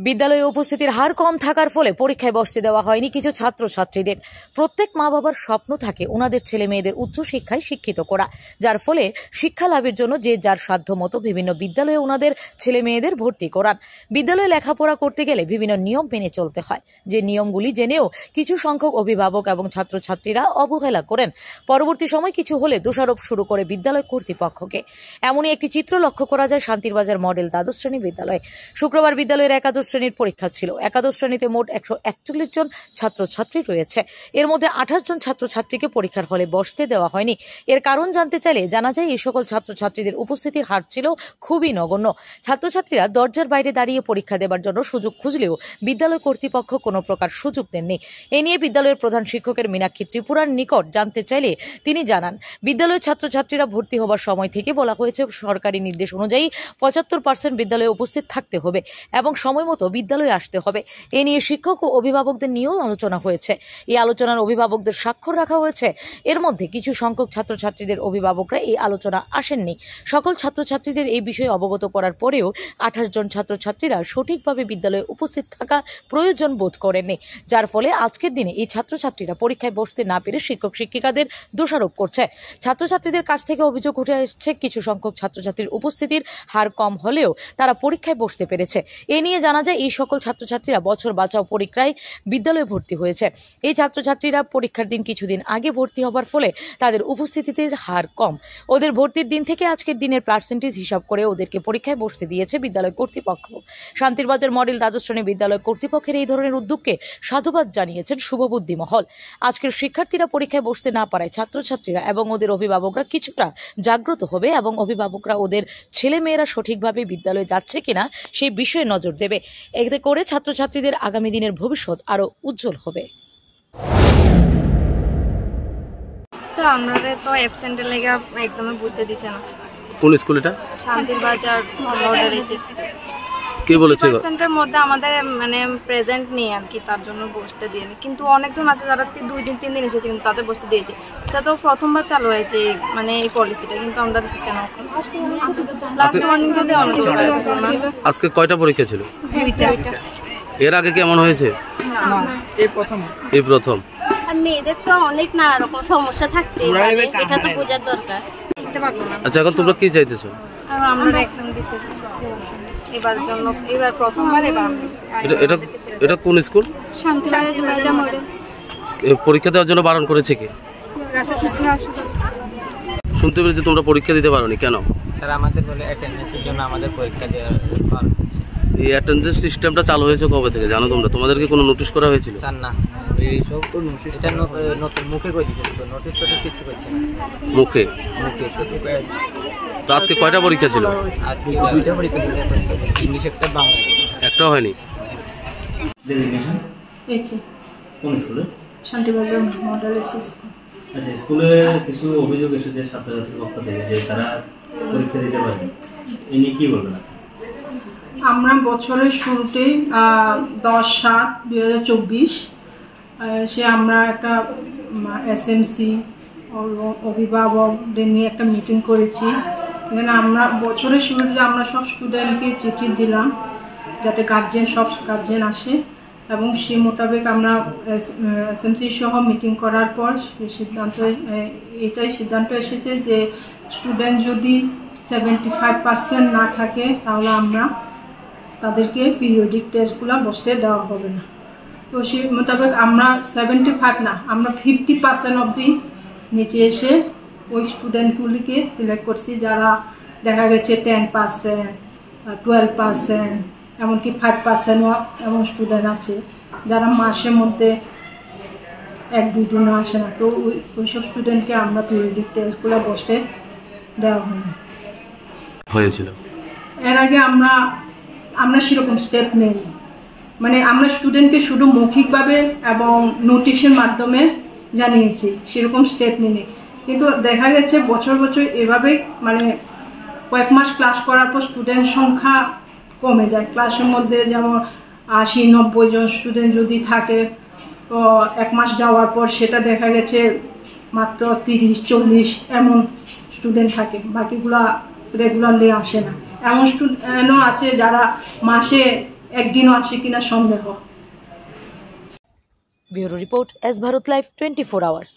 বিদ্যালয়ে উপস্থিতির হার কম থাকার ফলে পরীক্ষায় বসতে দেওয়া হয়নি কিছু ছাত্রছাত্রীদের। প্রত্যেক মা বাবার স্বপ্ন থাকে ওনাদের ছেলে মেয়েদের উচ্চশিক্ষায় শিক্ষিত করা, যার ফলে শিক্ষা লাভের জন্য যে যার সাধ্য মতো বিভিন্ন বিদ্যালয়ে ওনাদের ছেলে মেয়েদের ভর্তি করান। বিদ্যালয়ে লেখাপড়া করতে গেলে বিভিন্ন নিয়ম মেনে চলতে হয়, যে নিয়মগুলি জেনেও কিছু সংখ্যক অভিভাবক এবং ছাত্রছাত্রীরা অবহেলা করেন। পরবর্তী সময় কিছু হলে দোষারোপ শুরু করে বিদ্যালয় কর্তৃপক্ষকে। এমনই একটি চিত্র লক্ষ্য করা যায় শান্তিরবাজার মডেল দ্বাদশ শ্রেণী বিদ্যালয়ে। শুক্রবার বিদ্যালয়ের একাদশ শ্রেণীর পরীক্ষা ছিল। একাদশ শ্রেণীতে মোট 141 জন ছাত্রছাত্রী রয়েছে। এর মধ্যে 28 জন ছাত্রছাত্রীকে পরীক্ষার হলে বসতে দেওয়া হয়নি। এর কারণ জানতে চাইলে জানা যায় এই সকল ছাত্রছাত্রীদের উপস্থিতির হার ছিল খুবই নগণ্য। ছাত্রছাত্রীরা দরজার বাইরে দাঁড়িয়ে পরীক্ষা দেবার জন্য সুযোগ খুঁজলেও বিদ্যালয় কর্তৃপক্ষ কোনো প্রকার সুযোগ দেননি। এ নিয়ে বিদ্যালয়ের প্রধান শিক্ষকের মীনাক্ষী ত্রিপুরার নিকট জানতে চাইলে তিনি জানান, বিদ্যালয়ের ছাত্রছাত্রীরা ভর্তি হবার সময় থেকে বলা হয়েছে সরকারি নির্দেশ অনুযায়ী 75% বিদ্যালয়ে উপস্থিত থাকতে হবে এবং সময় মতো বিদ্যালয়ে আসতে হবে। এ নিয়ে শিক্ষক ও অভিভাবকদের নিয়েও আলোচনা হয়েছে। এই আলোচনার অভিভাবকদের স্বাক্ষর রাখা হয়েছে। এর মধ্যে কিছু সংখ্যক ছাত্রছাত্রীদের অভিভাবকরা এই আলোচনা আসেননি। সকল ছাত্রছাত্রীদের এই বিষয়ে অবগত করার পরেও 28 জন ছাত্রছাত্রীরা সঠিকভাবে বিদ্যালয়ে উপস্থিত থাকা প্রয়োজন বোধ করেননি, যার ফলে আজকের দিনে এই ছাত্রছাত্রীরা পরীক্ষায় বসতে না পেরে শিক্ষক শিক্ষিকাদের দোষারোপ করছে। ছাত্রছাত্রীদের কাছ থেকে অভিযোগ উঠে আসছে কিছু সংখ্যক ছাত্রছাত্রীর উপস্থিতির হার কম হলেও তারা পরীক্ষায় বসতে পেরেছে। এ নিয়ে জানা যায় এই সকল ছাত্রছাত্রীরা বছর বাঁচাও পরীক্ষায় বিদ্যালয়ে ভর্তি হয়েছে। এই ছাত্রছাত্রীরা পরীক্ষার দিন কিছুদিন আগে ভর্তি হবার ফলে তাদের উপস্থিতির হার কম। ওদের ভর্তির দিন থেকে আজকের দিনের পার্সেন্টেজ হিসাব করে ওদেরকে পরীক্ষায় বসতে দিয়েছে বিদ্যালয় কর্তৃপক্ষ। শান্তিরবাজার মডেল দ্বাদশ শ্রেণী বিদ্যালয় কর্তৃপক্ষের এই ধরনের উদ্যোগকে সাধুবাদ জানিয়েছেন শুভবুদ্ধি মহল। আজকের শিক্ষার্থীরা পরীক্ষায় বসতে না পারায় ছাত্রছাত্রীরা এবং ওদের অভিভাবকরা কিছুটা জাগ্রত হবে এবং অভিভাবকরা ওদের ছেলে মেয়েরা সঠিকভাবে বিদ্যালয়ে যাচ্ছে কিনা সেই বিষয়ে নজর দেবে। এতে করে ছাত্রছাত্রীদের আগামী দিনের ভবিষ্যৎ আরো উজ্জ্বল হবে। আমাদের তো অ্যাবসেন্টের লেগে এক্সামে বলতে দিছে না। কোন স্কুল এটা? Santirbazar model HS. কে বলেছে? পার্সেন্টের মধ্যে আমাদের মানে প্রেজেন্ট নেই আর কি, তার জন্য বসতে দিইনি। কিন্তু অনেকজন আছে যারা 2 দিন 3 দিন এসেছে কিন্তু তাদের বসতে দিয়েছে। এটা তো প্রথমবার চালু হয়েছে মানে এই পলিসিটা, কিন্তু আমরা দিচ্ছি না। লাস্ট ওয়ার্নিং তো দেওয়া হয়েছিল। আজকে কয়টা পরীক্ষা ছিল? 2টা। এর আগে কেমন হয়েছে? না, এই প্রথম। আর মেয়েদের তো অনেক নানা রকম সমস্যা থাকতে পারে, এটা তো বোঝার দরকার। দিতে পারবো না। আচ্ছা, এখন তোমরা কি চাইতেছো? আমরা এক্সাম দিতে এবারের জন্য, এবার প্রথমবার। এটা কোন স্কুল? শান্তিরবাজার মডেল। পরীক্ষা দেওয়ার জন্য বারণ করেছে কি? শুনতে পেরেছি তোমরা পরীক্ষা দিতে পারোনি, কেন? স্যার আমাদের বলে অ্যাটেন্ডেন্সের জন্য আমাদের পরীক্ষা দেওয়ার বারণ করছে। এই অ্যাটেন্ডেন্স সিস্টেমটা চালু হয়েছে কবে থেকে জানো তোমরা? তোমাদেরকে কোনো নোটিশ করা হয়েছিল? স্যার না, এইসব তো নোটিশ, এটা নতুন মুখে করে দিয়েছে, তো নোটিশ তো কিছু করছে না। মুখে শুধু। তো আজকে কয়টা পরীক্ষা ছিল? আজকে 2টা পরীক্ষা ছিল, ইংলিশ একটা, বাংলা একটাও হয়নি। ডেজিগনেশন এইচে কোন স্কুলে? Shantirbazar model HS. আচ্ছা, স্কুলে কিছু অভিযোগ এসেছে ছাত্রছাত্রীর পক্ষ থেকে যে তারা পরীক্ষা দিতে পারেনি, এ নিয়ে কি বলবেন? আমরা বছরের শুরুতেই 10/7/2024 সে আমরা একটা এসএমসি অভিভাবকদের নিয়ে একটা মিটিং করেছি। এখানে আমরা বছরের শুরুতে আমরা সব স্টুডেন্টকে চিঠি দিলাম যাতে সব গার্জেন আসে, এবং সেই মোতাবেক আমরা এসএমসি সহ মিটিং করার পর সিদ্ধান্ত এসেছে যে স্টুডেন্ট যদি 75% না থাকে তাহলে আমরা তাদেরকে পিরিয়ডিক টেস্টগুলো বসতে দেওয়া হবে না। তো সেই মোতাবেক আমরা 75 না, আমরা 50% অবধি নিচে এসে ওই স্টুডেন্টগুলিকে সিলেক্ট করছি যারা দেখা গেছে 10%, 12%, এমনকি 5%ও এমন স্টুডেন্ট আছে যারা মাসের মধ্যে 1-2 দিনও আসে না। তো ওইসব স্টুডেন্টকে আমরা পিরিয়ডিক টেস্টগুলো বসতে দেওয়া হয়েছিল। এর আগে আমরা সেরকম স্টেপ নেই, মানে আমরা স্টুডেন্টকে শুধু মৌখিকভাবে এবং নোটিশের মাধ্যমে জানিয়েছি, সেরকম স্টেপ নেই। কিন্তু দেখা গেছে বছর এভাবে মানে কয়েক মাস ক্লাস করার পর স্টুডেন্ট সংখ্যা কমে যায়। ক্লাসের মধ্যে যেমন 80-90 জন স্টুডেন্ট যদি থাকে, তো 1 মাস যাওয়ার পর সেটা দেখা গেছে মাত্র 30-40 এমন স্টুডেন্ট থাকে, বাকিগুলা রেগুলারলি আসে না। এমন স্টুডেন্টও আছে যারা মাসে একদিনও আসে কিনা সন্দেহ। Bureau report, S Bharat live 24 hours.